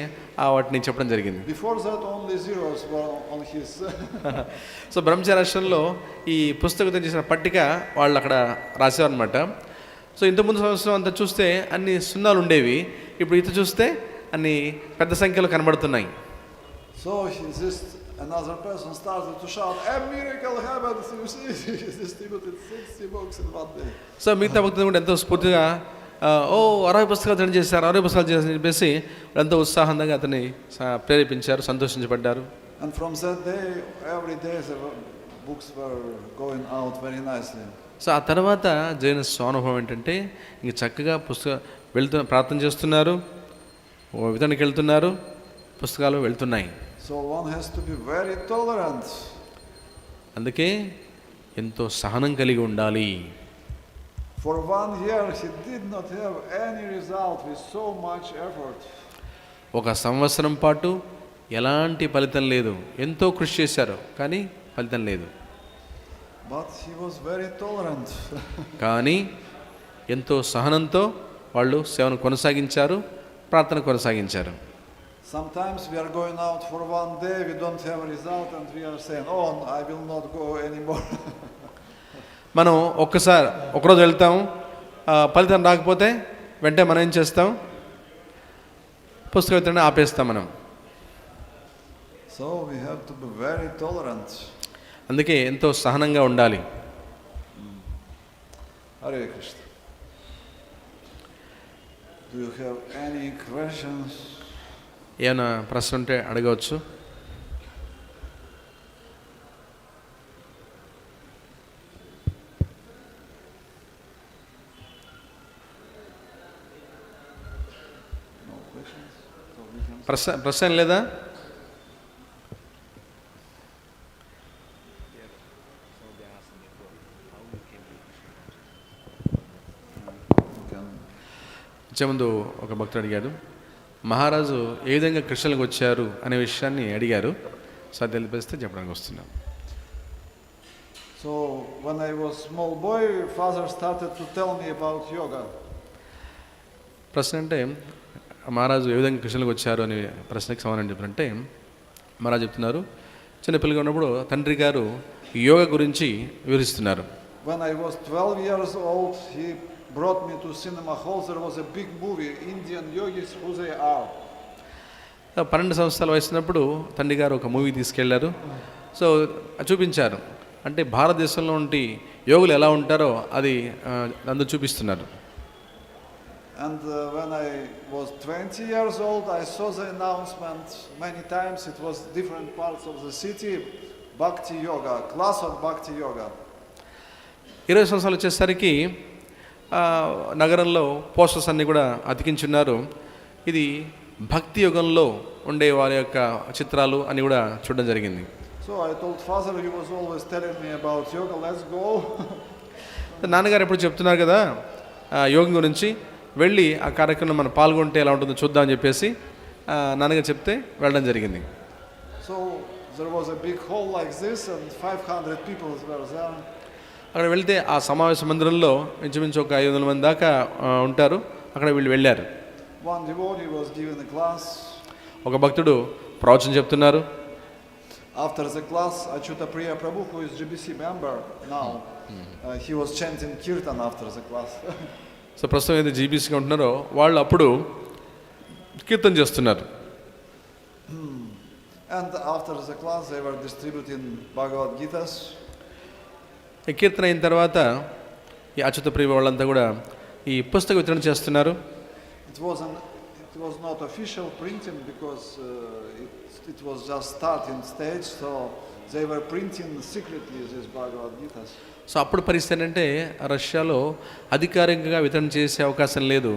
వాటిని చెప్పడం జరిగింది. Before that only zeros were on his. So బ్రహ్మచారాశ్రమంలో ఈ పుస్తకం చేసిన పట్టిక వాళ్ళు అక్కడ రాసేవారనమాట. సో ఇంతకుముందు సంవత్సరం అంతా చూస్తే అన్ని సున్నాలు ఉండేవి, ఇప్పుడు ఇత చూస్తే అన్ని పెద్ద సంఖ్యలో కనబడుతున్నాయి. So another person started to shout, a miracle happened, you see, he distributed 60 books in one day. So మిగతా భక్తులు కూడా ఎంతో స్ఫూర్తిగా 60 పుస్తకాలు రిటర్న్ చేశారు, 60 పుస్తకాలు చేశారని చెప్పేసి ఎంతో ఉత్సాహంగా అతన్ని ప్రేరేపించారు, సంతోషించబడ్డారు. And from that day, every day the books were going out very nicely. So ఆ తర్వాత జరిగిన స్వానుభవం ఏంటంటే ఇంక చక్కగా ప్రార్థన చేస్తున్నారు, వితరణకి వెళ్తున్నారు, పుస్తకాలు వెళ్తున్నాయి. So one has to be very tolerant. అందుకే ఎంతో సహనం కలిగి ఉండాలి. For 1 year he did not have any result with so much effort. ఒక సంవత్సరం పాటు ఎలాంటి ఫలితం లేదు, ఎంతో కృషి చేశారు కానీ ఫలితం లేదు. But he was very tolerant. కానీ ఎంతో సహనంతో వాళ్ళు సేవను కొనసాగించారు, ప్రార్థన కొనసాగించారు. Sometimes we are going out for 1 day, we don't have a result, and we are saying, oh, I will not go anymore. మనం ఒకరోజు వెళ్తాం, ఫలితం రాకపోతే వెంటనే మనం ఏం చేస్తాం, పుస్తకం వితరణ ఆపేస్తాం మనం. So we have to be very tolerant. అందుకే ఎంతో సహనంగా ఉండాలి. Hare Krishna. Do you have any questions? ఏమైనా ప్రశ్న ఉంటే అడగవచ్చు. No questions? So we can... ప్రశ్న లేదా? వచ్చే ముందు ఒక భక్తుడు అడిగాడు, మహారాజు ఏ విధంగా కృష్ణలకు వచ్చారు అనే విషయాన్ని అడిగారు. సో అది తెలిపిస్తే చెప్పడానికి వస్తున్నాం. So when I was small boy, father started to tell me about yoga. ప్రశ్న అంటే మహారాజు ఏ విధంగా కృష్ణలకు వచ్చారు అనే ప్రశ్నకి సమాధానం చెప్పారంటే, మహారాజు చెప్తున్నారు, చిన్నపిల్లగా ఉన్నప్పుడు తండ్రి గారు యోగా గురించి వివరిస్తున్నారు. When I was 12 years old, he brought me to cinema hall. There was a big movie, Indian yogis, who they are. 12 సంవత్సరాల వయసున్నప్పుడు తండ్రి గారు ఒక మూవీ తీసుకెళ్లారు. సో చూపించారు, అంటే భారతదేశంలో ఉండి యోగులు ఎలా ఉంటారో అది అందులో చూపిస్తున్నారు. And when I was 20 years old, I saw the announcement many times. It was different parts of the city, Bhakti Yoga, class of Bhakti Yoga. 20 సంవత్సరాలు వచ్చేసరికి నగరంలో పోస్టర్స్ అన్నీ కూడా అతికించున్నారు. ఇది భక్తి యుగంలో ఉండే వారి యొక్క చిత్రాలు అని కూడా చూడడం జరిగింది. So I told father, he was always telling me about yoga, let's go. నాన్నగారు ఎప్పుడు చెప్తున్నారు కదా యోగం గురించి, వెళ్ళి ఆ కార్యక్రమంలో మనం పాల్గొంటే ఎలా ఉంటుందో చూద్దామని చెప్పేసి నాన్నగారు చెప్తే వెళ్ళడం జరిగింది. So there was a big hall like this and 500 people were there. అక్కడ వెళ్తే ఆ సమావేశ మందిరంలో ఇంచుమించు ఒక 500 మంది దాకా ఉంటారు. అక్కడ వీళ్ళు వెళ్ళారు. One devotee was giving a class. ఒక భక్తుడు ప్రవచనం చెప్తున్నారు. After the class, Achyuta Priya Prabhu, who is GBC member now, he was chanting kirtan after the class. So ప్రస్తుతం ఏదైతే జీబీసీగా ఉంటున్నారో వాళ్ళు అప్పుడు కీర్తన చేస్తున్నారు. And after the class, they were distributing Bhagavad Gitas. ఈ కీర్తన అయిన తర్వాత ఈ అచ్యుత ప్రియ వాళ్ళంతా కూడా ఈ పుస్తక వితరణ చేస్తున్నారు. It was an it was not official printing because it was just starting stage, so they were printing secretly these Bhagavad Gitas. So అప్పుడు పరిస్థితి ఏంటంటే రష్యాలో అధికారికంగా వితరణ చేసే అవకాశం లేదు.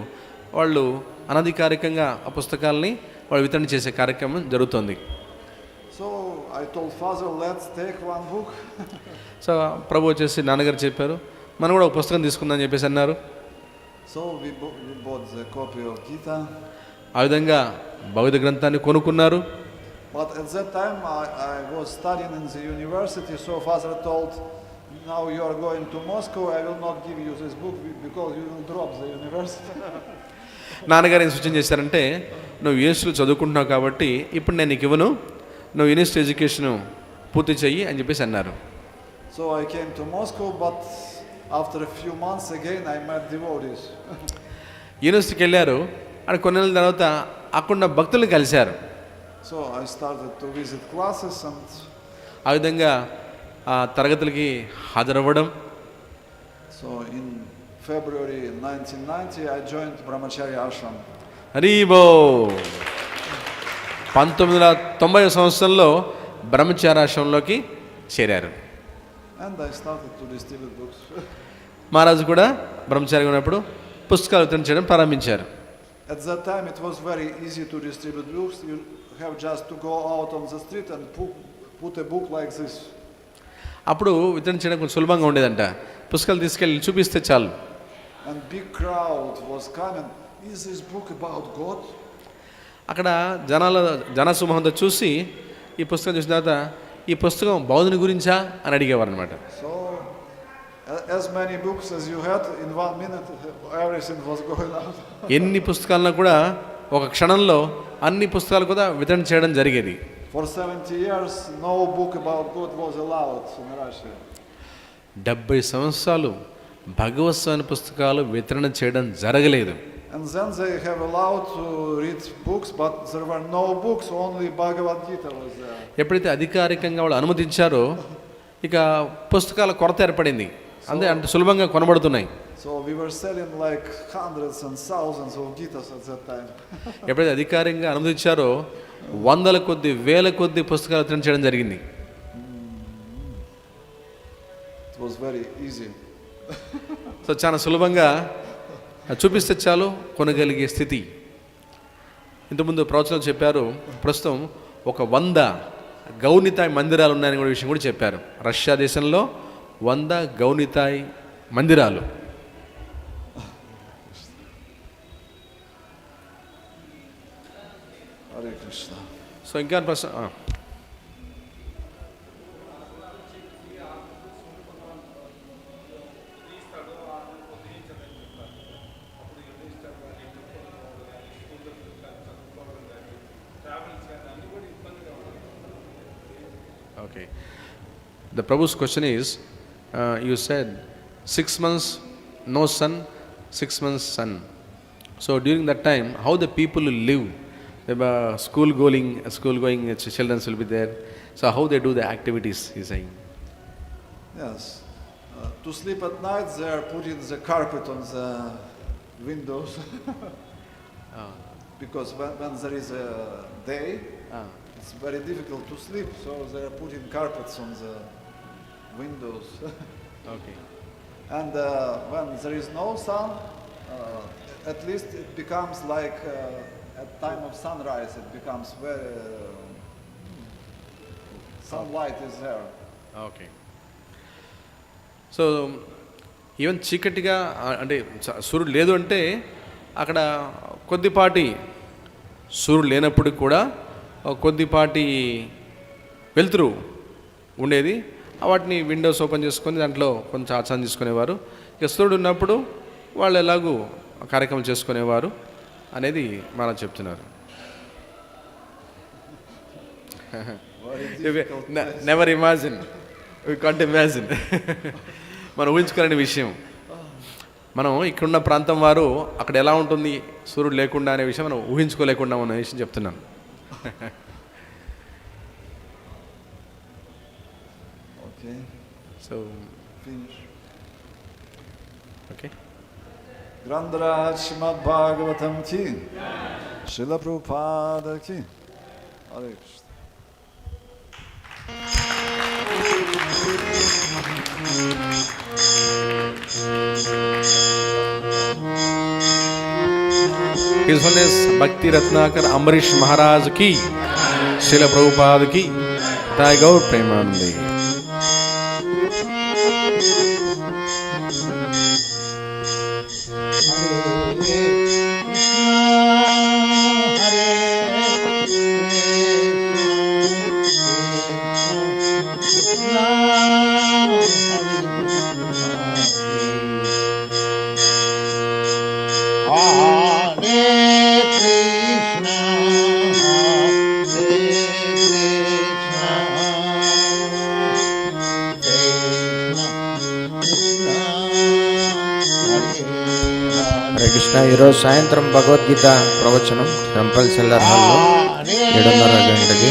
వాళ్ళు అనధికారికంగా ఆ పుస్తకాలని వాళ్ళు వితరణ చేసే కార్యక్రమం జరుగుతుంది. So I told father, let's take one book. So Prabhu వచ్చేసి నాన్నగారు చెప్పారు, మనం కూడా ఒక పుస్తకం తీసుకుందాం అని చెప్పేసి అన్నారు. So we bought the copy of Gita. ఆ విధంగా భగవద్ గ్రంథాన్ని కొనుక్కున్నారు. But at that time I was studying in the university, so father told, now you are going to Moscow, I will not give you this book because you will drop the university. నాన్నగారు ఏం సూచన చేశారంటే, నువ్వు యూనివర్సిటీలో చదువుకుంటున్నావు కాబట్టి ఇప్పుడు నేను నీకు ఇవ్వను, నువ్వు యూనివర్సిటీ ఎడ్యుకేషన్ పూర్తి చెయ్యి అని చెప్పేసి అన్నారు. So I came to Moscow, but after a few months again I met devotees. యూనివర్సిటీకి వెళ్ళారు. అక్కడ కొన్ని నెలల తర్వాత అక్కడ భక్తులను కలిశారు. So I started to visit classes and ఆ విధంగా ఆ తరగతులకి హాజరవ్వడం. so in February 1990 I joined Brahmacharya Ashram. హరిబో 1990 సంవత్సరంలో బ్రహ్మచారాశ్రమంలోకి చేరారు. And I started to distribute books. మహారాజు కూడా బ్రహ్మచారిగా ఉన్నప్పుడు పుస్తకాలు వితరణ చేయడం ప్రారంభించారు. At that time it was very easy to distribute books. You have just to go out on the street and put a book like this. అప్పుడు వితరణ చేయడం కొంచెం సులభంగా ఉండేదంట. పుస్తకాలు తీసుకెళ్ళి చూపిస్తే చాలు. And big crowd was coming. Is this book about God? అక్కడ జనసమూహంతో చూసి ఈ పుస్తకం చూసిన తర్వాత ఈ పుస్తకం బౌద్ధుని గురించా అని అడిగేవారు అనమాట. So as many books as you had, in 1 minute everything was going out. ఎన్ని పుస్తకాలను కూడా ఒక క్షణంలో అన్ని పుస్తకాలు కూడా వితరణ చేయడం జరిగేది. For 70 years no book about God was allowed in Russia. 70 సంవత్సరాలు భగవత్స్వామి పుస్తకాలు వితరణ చేయడం జరగలేదు. And then they have allowed to read books, but there were no books, only Bhagavad Gita was there. ఎప్పుడైతే అధికారికంగా వాళ్ళు అనుమతించారో ఇక పుస్తకాల కొరత ఏర్పడింది. అంత సులభంగా కొనబడుతున్నాయి. So we were selling like hundreds and thousands of Gitas at that time. ఎప్పుడైతే అధికారికంగా అనుమతించారో వందల కొద్ది వేల కొద్ది పుస్తకాలు వితరణ చేయడం జరిగింది. It was very easy. So చాలా సులభంగా చూపిస్తే చాలు కొనగలిగే స్థితి. ఇంతకుముందు ప్రవచనాలు చెప్పారు, ప్రస్తుతం ఒక 100 గౌనితాయ్ మందిరాలు ఉన్నాయని కూడా విషయం కూడా చెప్పారు. రష్యా దేశంలో 100 గౌనితాయ్ మందిరాలు. Hare Krishna. సో ఇంకా ప్రశ్న Okay. The Prabhu's question is, you said 6 months no sun, 6 months sun. So during that time, how the people will live? The school going children will be there. So how they do the activities, he's saying. Yes. To sleep at night, they are putting the carpet on the windows. Because when there is a day, it's very difficult to sleep, so they are putting carpets on the windows. Okay. And when there is no sun, at least it becomes like at time of sunrise, it becomes very sunlight is there. Okay. So even చీకటిగా అంటే సూర్యుడు లేదు అంటే అక్కడ కొద్దిపాటి సూర్యుడు లేనప్పుడు కూడా కొద్దిపాటి వెలుతురు ఉండేది. వాటిని విండోస్ ఓపెన్ చేసుకొని దాంట్లో కొంచెం ఆచరణ తీసుకునేవారు. ఇక సూర్యుడు ఉన్నప్పుడు వాళ్ళు ఎలాగూ కార్యక్రమం చేసుకునేవారు అనేది మనం చెప్తున్నారు. Never imagine, we can't imagine. మనం ఊహించుకోలేని విషయం. మనం ఇక్కడున్న ప్రాంతం వారు అక్కడ ఎలా ఉంటుంది సూర్యుడు లేకుండా అనే విషయం మనం ఊహించుకోలేకుండా ఉన్న విషయం చెప్తున్నాను. Okay. So Finish. Okay. Grandraj Srimad Bhagavatam ki Srila Prabhupada ki. Hare Krishna. His Holiness Bhakti Ratnakar Ambarish Maharaj ki, Srila Prabhupada ki, Jai Gaur Premanande. Hare Krishna. ఈరోజు సాయంత్రం భగవద్గీత ప్రవచనం టెంపుల్ సెల్లర్ హాల్లో 7:30 గంటలకి